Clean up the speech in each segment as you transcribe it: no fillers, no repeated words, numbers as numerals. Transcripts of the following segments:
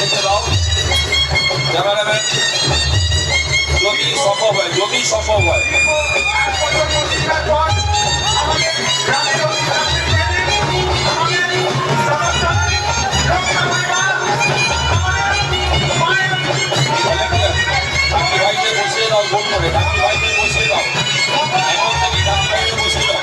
যেতে দাও ক্যামেরাম্যান, যদি সম্ভব হয় ভাইকে বসিয়ে দাও, গোল করে ডাকি ভাইকে বসিয়ে দাও, এখন থেকে ডাকি ভাইকে বসিয়ে দাও।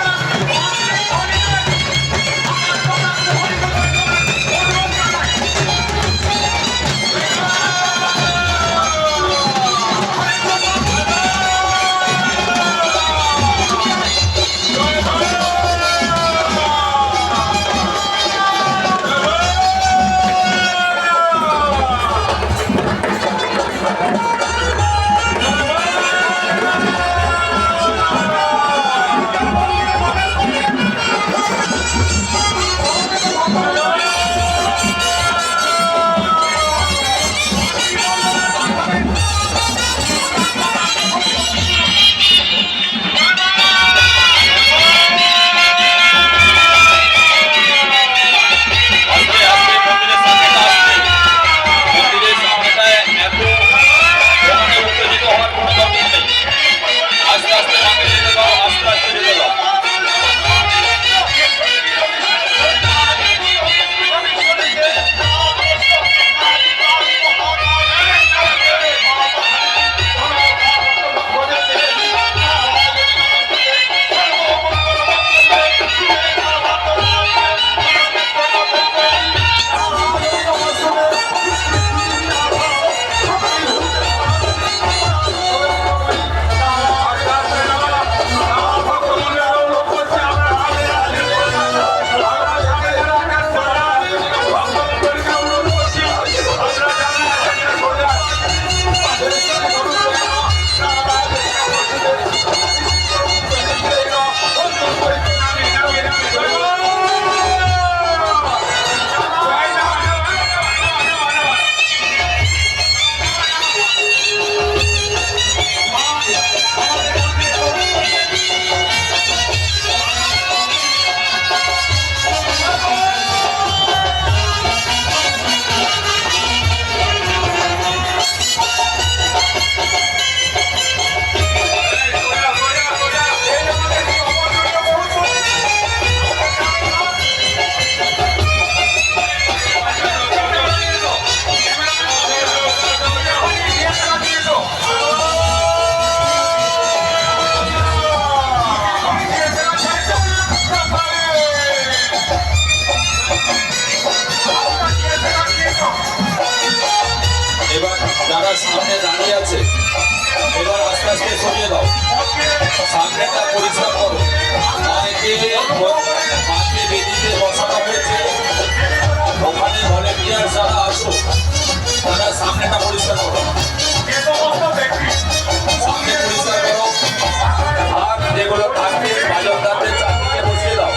যারা সামনে দাঁড়িয়ে আছে এবার আস্তে আস্তে সরিয়ে দাও, সামনেটা পরিষ্কার করো। মাকে বেদিতে বসানো হয়েছে, ওখানে ভলেন্টিয়ার যারা আসো তারা সামনেটা পরিষ্কার করো, সামনে পরিষ্কার করো। আর যেগুলো থাকবে বাজারদারদের চারদিকে বসিয়ে দাও।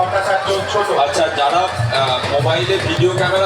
ভট্টাচার্য ছোট। আচ্ছা, যারা মোবাইলে ভিডিও ক্যামেরা